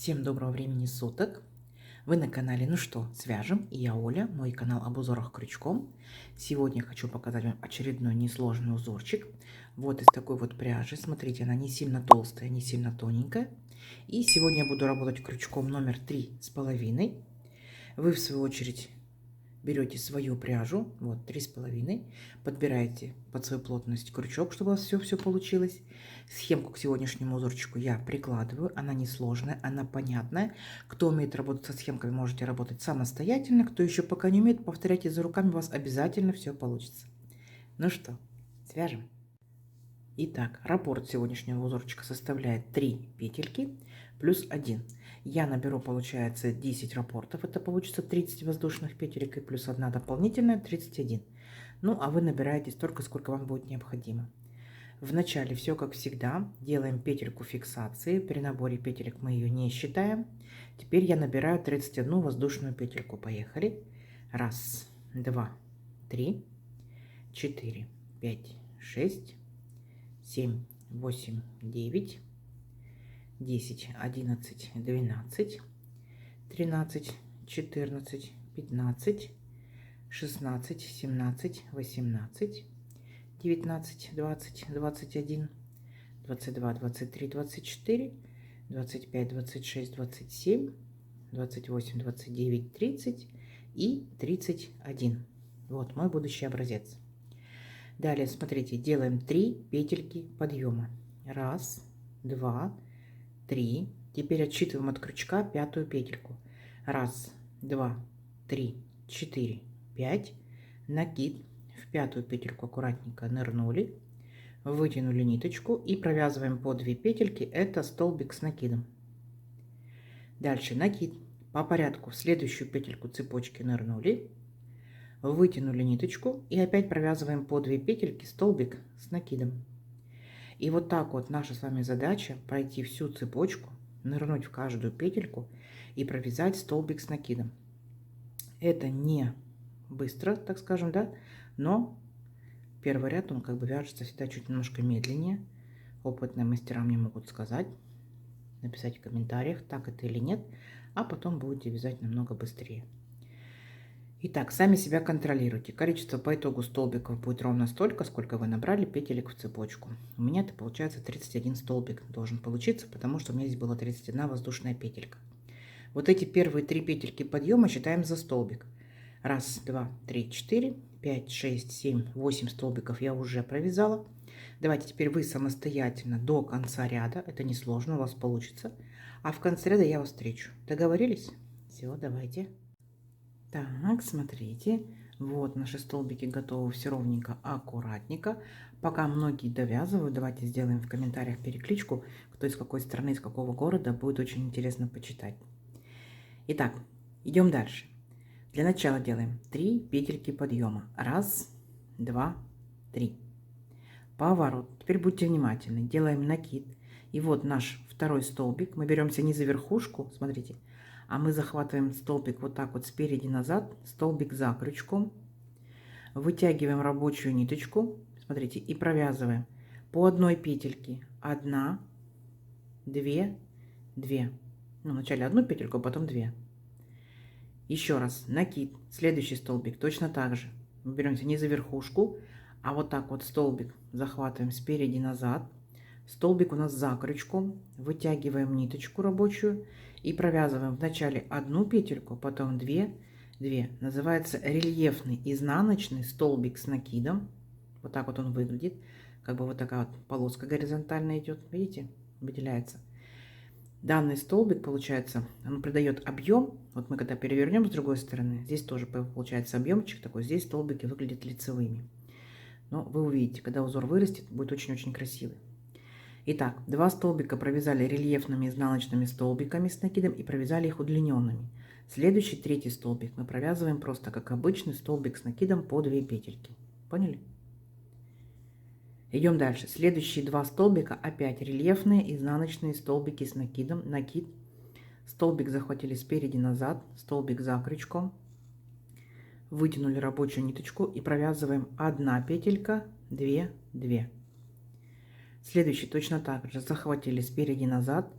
Всем доброго времени суток! Вы на канале Ну что, свяжем? И я Оля, мой канал об узорах крючком. Сегодня хочу показать вам очередной несложный узорчик. Вот из такой вот пряжи. Смотрите, она не сильно толстая, не сильно тоненькая. И сегодня я буду работать крючком номер 3,5. Вы в свою очередь берете свою пряжу, вот 3,5, подбираете под свою плотность крючок, чтобы у вас все получилось. Схемку к сегодняшнему узорчику я прикладываю, она несложная, она понятная. Кто умеет работать со схемками, можете работать самостоятельно. Кто еще пока не умеет, повторяйте за руками, у вас обязательно все получится. Ну что, свяжем. Итак, раппорт сегодняшнего узорчика составляет 3 петельки плюс 1. Я наберу, получается, 10 раппортов. Это получится 30 воздушных петелек и плюс 1 дополнительная, 31. Ну, а вы набираете столько, сколько вам будет необходимо. Вначале все как всегда. Делаем петельку фиксации. При наборе петелек мы ее не считаем. Теперь я набираю 31 воздушную петельку. Поехали. 1, 2, 3, 4, 5, 6, 7, 8, 9, 10, 11, 12, 13, 14, 15, 16, 17, 18, 19, 20, 21, 22, 23, 24, 25, 26, 27, 28, 29, 30 и 31. Вот мой будущий образец. Далее, смотрите, делаем 3 петельки подъема. 1, 2, 3. Теперь отсчитываем от крючка 5-ю петельку. 1, 2, 3, 4, 5. Накид. В 5-ю петельку аккуратненько нырнули. Вытянули ниточку и провязываем по 2 петельки. Это столбик с накидом. Дальше накид. По порядку в следующую петельку цепочки нырнули. Вытянули ниточку и опять провязываем по 2 петельки столбик с накидом. И вот так вот наша с вами задача пройти всю цепочку, нырнуть в каждую петельку и провязать столбик с накидом. Это не быстро, так скажем, да, но первый ряд он как бы вяжется всегда чуть немножко медленнее. Опытные мастера мне могут сказать, написать в комментариях, так это или нет, а потом будете вязать намного быстрее. Итак, сами себя контролируйте. Количество по итогу столбиков будет ровно столько, сколько вы набрали петелек в цепочку. У меня это получается 31 столбик должен получиться, потому что у меня здесь было 31 воздушная петелька. Вот эти первые 3 петельки подъема считаем за столбик. 1, 2, 3, 4, 5, 6, 7, 8 столбиков я уже провязала. Давайте теперь вы самостоятельно до конца ряда, это несложно, у вас получится. А в конце ряда я вас встречу. Договорились? Все, давайте. Так, смотрите, вот наши столбики готовы, все ровненько, аккуратненько. Пока многие довязывают, давайте сделаем в комментариях перекличку, кто из какой страны, из какого города, будет очень интересно почитать. Итак, идем дальше. Для начала делаем 3 петельки подъема. 1, 2, 3. Поворот. Теперь будьте внимательны. Делаем накид. И вот наш второй столбик. Мы беремся не за верхушку, смотрите, а мы захватываем столбик вот так вот спереди назад, столбик за крючком, вытягиваем рабочую ниточку, смотрите, и провязываем по одной петельке. 1, 2, 2. Ну, вначале одну петельку, а потом 2. Еще раз, накид, следующий столбик, точно так же. Мы беремся не за верхушку, а вот так вот столбик захватываем спереди назад. Столбик у нас за крючком, вытягиваем ниточку рабочую и провязываем вначале одну петельку, потом 2, 2. Называется рельефный изнаночный столбик с накидом. Вот так вот он выглядит, как бы вот такая вот полоска горизонтально идет, видите, выделяется. Данный столбик, получается, он придает объем. Вот мы когда перевернем с другой стороны, здесь тоже получается объемчик такой, здесь столбики выглядят лицевыми. Но вы увидите, когда узор вырастет, будет очень-очень красивый. Итак, 2 столбика провязали рельефными изнаночными столбиками с накидом и провязали их удлиненными. Следующий, 3-й столбик мы провязываем просто как обычный столбик с накидом по 2 петельки. Поняли? Идем дальше. Следующие 2 столбика опять рельефные изнаночные столбики с накидом. Накид. Столбик захватили спереди назад, столбик за крючком. Вытянули рабочую ниточку и провязываем 1 петелька, 2, 2. Следующий точно так же. Захватили спереди назад,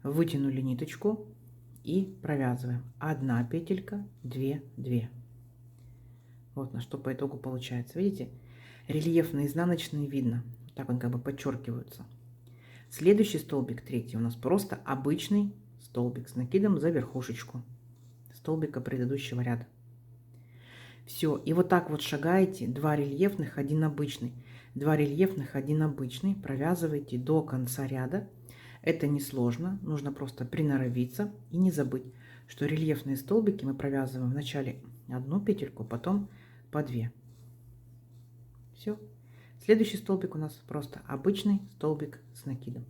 вытянули ниточку и провязываем 1 петелька, 2, 2. Вот на что по итогу получается. Видите, рельефные изнаночные видно, так он как бы подчеркиваются. Следующий столбик, третий, у нас просто обычный столбик с накидом за верхушечку столбика предыдущего ряда. Все, и вот так вот шагаете, 2 рельефных, 1 обычный, 2 рельефных, 1 обычный, провязываете до конца ряда. Это несложно, нужно просто приноровиться и не забыть, что рельефные столбики мы провязываем вначале 1 петельку, потом по 2. Все. Следующий столбик у нас просто обычный столбик с накидом.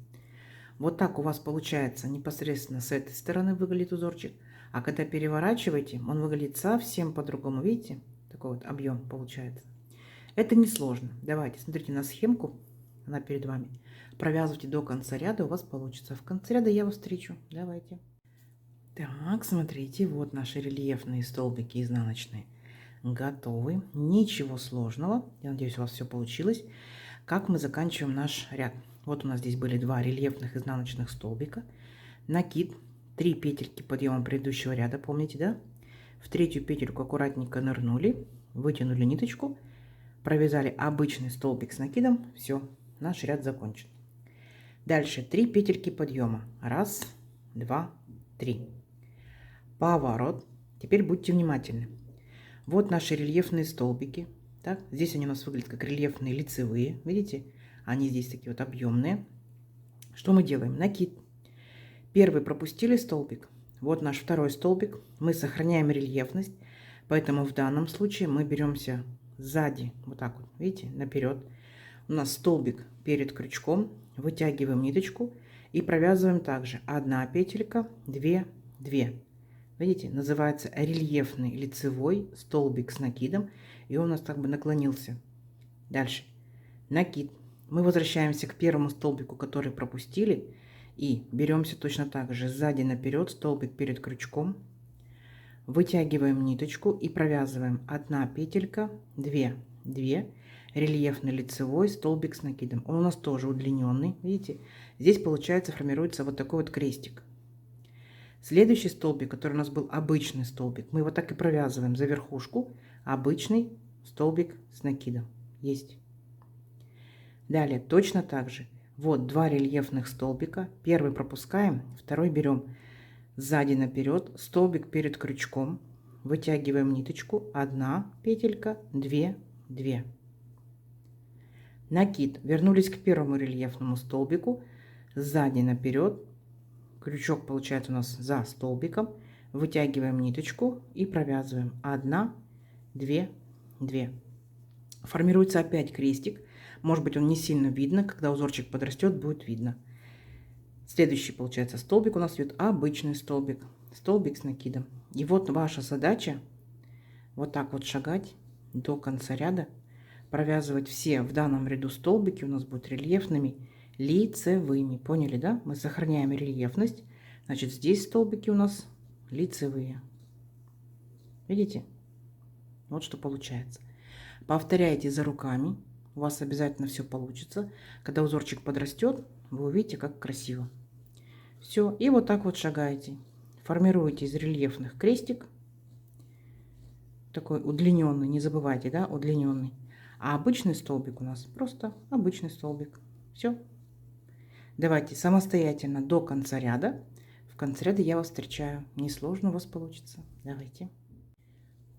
Вот так у вас получается непосредственно с этой стороны выглядит узорчик. А когда переворачиваете, он выглядит совсем по-другому. Видите? Такой вот объем получается. Это несложно. Давайте, смотрите на схемку. Она перед вами. Провязывайте до конца ряда, у вас получится. В конце ряда я вас встречу. Давайте. Так, смотрите, вот наши рельефные столбики изнаночные готовы. Ничего сложного. Я надеюсь, у вас все получилось. Как мы заканчиваем наш ряд? Вот у нас здесь были 2 рельефных изнаночных столбика. Накид, 3 петельки подъема предыдущего ряда, помните, да? В третью петельку аккуратненько нырнули, вытянули ниточку, провязали обычный столбик с накидом. Все, наш ряд закончен. Дальше 3 петельки подъема. 1, 2, 3. Поворот. Теперь будьте внимательны. Вот наши рельефные столбики. Так, здесь они у нас выглядят как рельефные лицевые. Видите? Они здесь такие вот объемные. Что мы делаем? Накид. Первый пропустили столбик. Вот наш второй столбик. Мы сохраняем рельефность. Поэтому в данном случае мы беремся сзади. Вот так вот. Видите? Наперед. У нас столбик перед крючком. Вытягиваем ниточку. И провязываем также 1 петелька, 2, 2. Видите, называется рельефный лицевой столбик с накидом, и он у нас как бы наклонился. Дальше накид. Мы возвращаемся к первому столбику, который пропустили, и беремся точно так же сзади наперед, столбик перед крючком, вытягиваем ниточку и провязываем 1 петелька, 2, 2, рельефный лицевой столбик с накидом. Он у нас тоже удлиненный, видите, здесь получается формируется вот такой вот крестик. Следующий столбик, который у нас был обычный столбик, мы его так и провязываем за верхушку. Обычный столбик с накидом. Есть. Далее точно так же. Вот 2 рельефных столбика. Первый пропускаем, второй берем сзади наперед, столбик перед крючком. Вытягиваем ниточку. 1 петелька, 2, 2. Накид. Вернулись к первому рельефному столбику. Сзади наперед. Крючок получается у нас за столбиком. Вытягиваем ниточку и провязываем 1, 2, 2. Формируется опять крестик. Может быть, он не сильно видно. Когда узорчик подрастет, будет видно. Следующий получается столбик у нас идет обычный столбик. Столбик с накидом. И вот ваша задача вот так вот шагать до конца ряда. Провязывать все в данном ряду столбики у нас будут рельефными лицевыми. Поняли, да? Мы сохраняем рельефность. Значит, здесь столбики у нас лицевые. Видите? Вот что получается. Повторяйте за руками. У вас обязательно все получится. Когда узорчик подрастет, вы увидите, как красиво. Все. И вот так вот шагаете. Формируете из рельефных крестик. Такой удлиненный. Не забывайте, да? Удлиненный. А обычный столбик у нас просто обычный столбик. Все. Давайте самостоятельно до конца ряда. В конце ряда я вас встречаю. Несложно у вас получится. Давайте.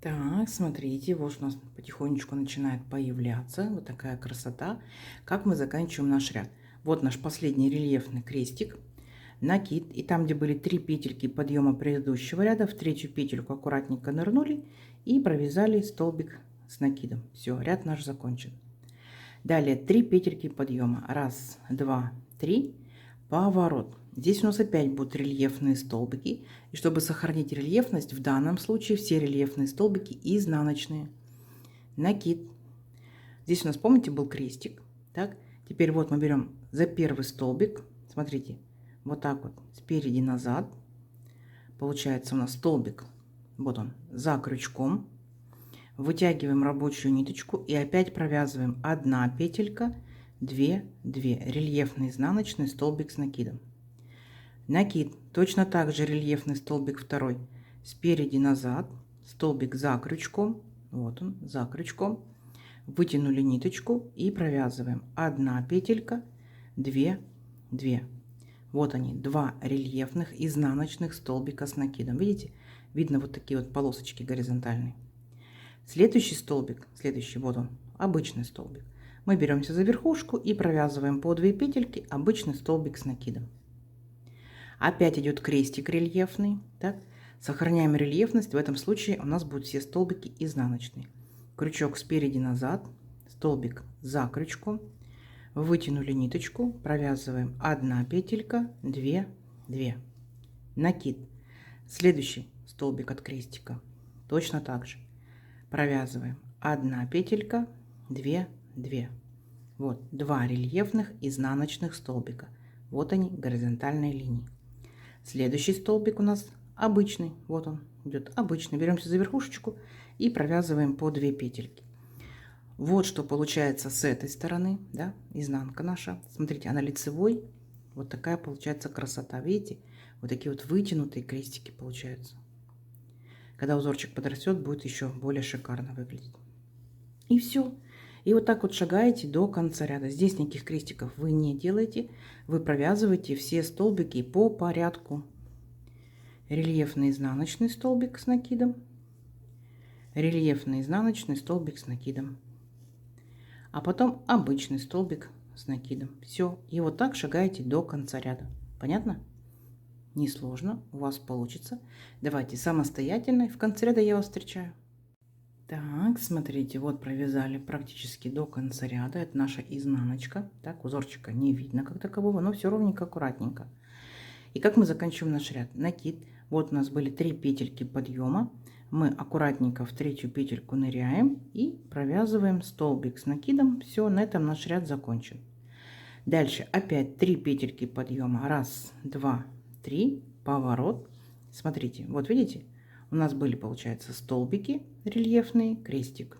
Так, смотрите, вот у нас потихонечку начинает появляться вот такая красота. Как мы заканчиваем наш ряд. Вот наш последний рельефный крестик. Накид. И там, где были 3 петельки подъема предыдущего ряда, в третью петельку аккуратненько нырнули и провязали столбик с накидом. Все, ряд наш закончен. Далее 3 петельки подъема. 1, 2, 3. Поворот. Здесь у нас опять будут рельефные столбики. И чтобы сохранить рельефность, в данном случае все рельефные столбики изнаночные. Накид. Здесь у нас, помните, был крестик. Так, теперь вот мы берем за первый столбик. Смотрите, вот так вот спереди назад. Получается у нас столбик. Вот он, за крючком. Вытягиваем рабочую ниточку и опять провязываем 1 петелька, 2, 2, рельефный изнаночный столбик с накидом. Накид. Точно так же рельефный столбик второй. Спереди назад. Столбик за крючком. Вот он, за крючком. Вытянули ниточку и провязываем. 1 петелька, 2, 2. Вот они, 2 рельефных изнаночных столбика с накидом. Видите? Видно вот такие вот полосочки горизонтальные. Следующий столбик, следующий, вот он, обычный столбик. Мы беремся за верхушку и провязываем по 2 петельки обычный столбик с накидом. Опять идет крестик рельефный. Так? Сохраняем рельефность. В этом случае у нас будут все столбики изнаночные. Крючок спереди назад, столбик за крючком. Вытянули ниточку, провязываем 1 петелька, 2, 2. Накид. Следующий столбик от крестика. Точно так же. Провязываем 1 петелька, 2, 2. Вот 2 рельефных изнаночных столбика. Вот они, горизонтальные линии. Следующий столбик у нас обычный. Вот он идет обычный. Беремся за верхушечку и провязываем по 2 петельки. Вот что получается с этой стороны, да, изнанка наша. Смотрите, она лицевой. Вот такая получается красота. Видите? Вот такие вот вытянутые крестики получаются. Когда узорчик подрастет, будет еще более шикарно выглядеть. И все. И вот так вот шагаете до конца ряда. Здесь никаких крестиков вы не делаете. Вы провязываете все столбики по порядку. Рельефный изнаночный столбик с накидом. Рельефный изнаночный столбик с накидом. А потом обычный столбик с накидом. Все. И вот так шагаете до конца ряда. Понятно? Несложно. У вас получится. Давайте самостоятельно. В конце ряда я вас встречаю. Так, смотрите, вот провязали практически до конца ряда. Это наша изнаночка. Так, узорчика не видно как такового, но все ровненько, аккуратненько. И как мы заканчиваем наш ряд? Накид. Вот у нас были 3 петельки подъема. Мы аккуратненько в 3-ю петельку ныряем и провязываем столбик с накидом. Все, на этом наш ряд закончен. Дальше опять 3 петельки подъема. 1, 2, 3. Поворот. Смотрите, вот видите? У нас были, получается, столбики рельефные, крестик,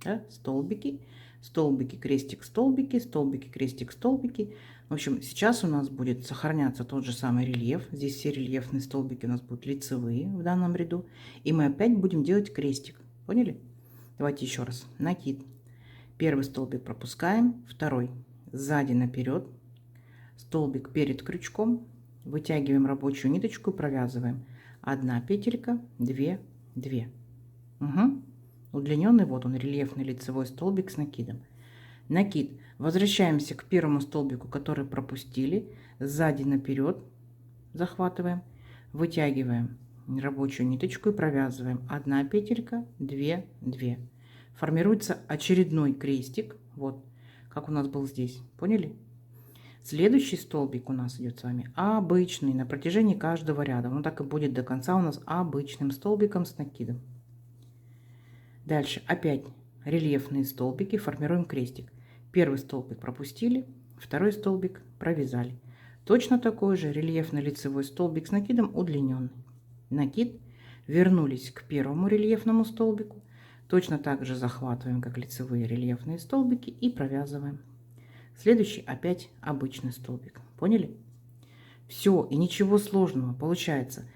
да? Столбики, столбики, крестик, столбики, столбики, крестик, столбики. В общем, сейчас у нас будет сохраняться тот же самый рельеф. Здесь все рельефные столбики у нас будут лицевые в данном ряду. И мы опять будем делать крестик. Поняли? Давайте еще раз. Накид. Первый столбик пропускаем, второй сзади наперед, столбик перед крючком, вытягиваем рабочую ниточку, провязываем. 1 петелька, 2, 2. Угу. Удлиненный, вот он, рельефный лицевой столбик с накидом. Накид. Возвращаемся к первому столбику, который пропустили. Сзади наперед захватываем, вытягиваем рабочую ниточку и провязываем. 1 петелька, 2, 2. Формируется очередной крестик. Вот, как у нас был здесь. Поняли? Следующий столбик у нас идет с вами обычный на протяжении каждого ряда. Он так и будет до конца у нас обычным столбиком с накидом. Дальше опять рельефные столбики, формируем крестик. Первый столбик пропустили, второй столбик провязали. Точно такой же рельефный лицевой столбик с накидом удлиненный. Накид, вернулись к первому рельефному столбику. Точно так же захватываем, как лицевые рельефные столбики, и провязываем. Следующий опять обычный столбик. Поняли? Все, и ничего сложного получается.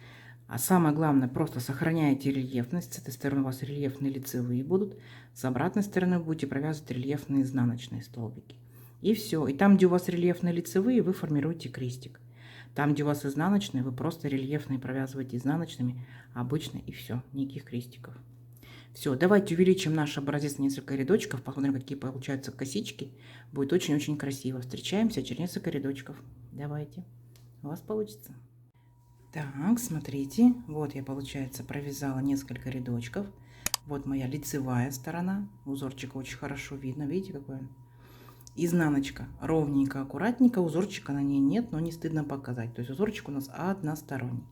А самое главное, просто сохраняете рельефность. С этой стороны у вас рельефные лицевые будут. С обратной стороны будете провязывать рельефные изнаночные столбики. И все. И там, где у вас рельефные лицевые, вы формируете крестик. Там, где у вас изнаночные, вы просто рельефные провязываете изнаночными, обычно, и все. Никаких крестиков. Все, давайте увеличим наш образец на несколько рядочков, посмотрим, какие получаются косички. Будет очень-очень красиво. Встречаемся через несколько рядочков. Давайте. У вас получится. Так, смотрите. Вот я, получается, провязала несколько рядочков. Вот моя лицевая сторона. Узорчик очень хорошо видно. Видите, какой он? Изнаночка ровненько, аккуратненько. Узорчика на ней нет, но не стыдно показать. То есть узорчик у нас односторонний.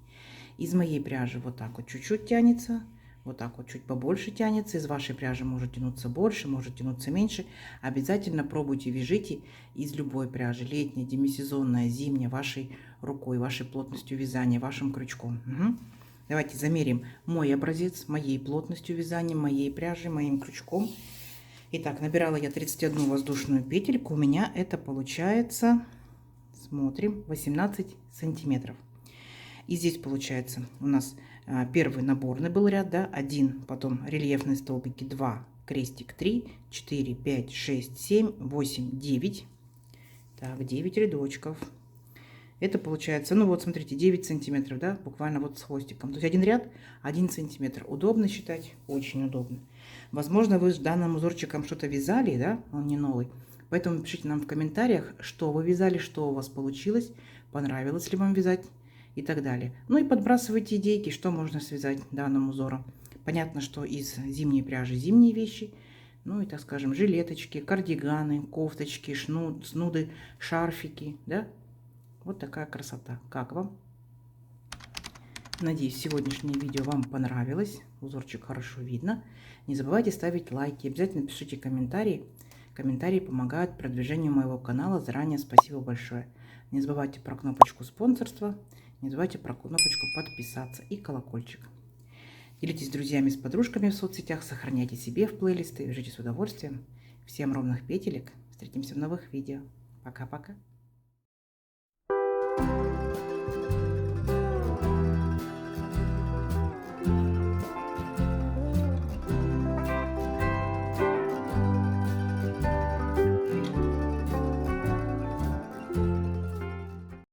Из моей пряжи вот так вот чуть-чуть тянется. Вот так вот чуть побольше тянется. Из вашей пряжи может тянуться больше, может тянуться меньше. Обязательно пробуйте, вяжите из любой пряжи. Летняя, демисезонная, зимняя, вашей рукой, вашей плотностью вязания, вашим крючком. Угу. Давайте замерим мой образец моей плотностью вязания, моей пряжи, моим крючком. Итак, набирала я 31 воздушную петельку. У меня это получается, смотрим, 18 сантиметров. И здесь получается у нас первый наборный был ряд, да, 1, потом рельефные столбики 2, крестик 3, 4, 5, 6, 7, 8, 9. Так, 9 рядочков. Это получается, ну вот смотрите, 9 сантиметров, да, буквально вот с хвостиком. То есть один ряд, 1 сантиметр. Удобно считать? Очень удобно. Возможно, вы с данным узорчиком что-то вязали, да, он не новый. Поэтому пишите нам в комментариях, что вы вязали, что у вас получилось, понравилось ли вам вязать и так далее. Ну и подбрасывайте идейки, что можно связать данным узором. Понятно, что из зимней пряжи зимние вещи, ну и, так скажем, жилеточки, кардиганы, кофточки, снуды, шарфики, да. Вот такая красота. Как вам? Надеюсь, сегодняшнее видео вам понравилось. Узорчик хорошо видно. Не забывайте ставить лайки. Обязательно пишите комментарии. Комментарии помогают продвижению моего канала. Заранее спасибо большое. Не забывайте про кнопочку спонсорства. Не забывайте про кнопочку подписаться и колокольчик. Делитесь с друзьями, с подружками в соцсетях. Сохраняйте себе в плейлисты. Вяжите с удовольствием. Всем ровных петелек. Встретимся в новых видео. Пока-пока.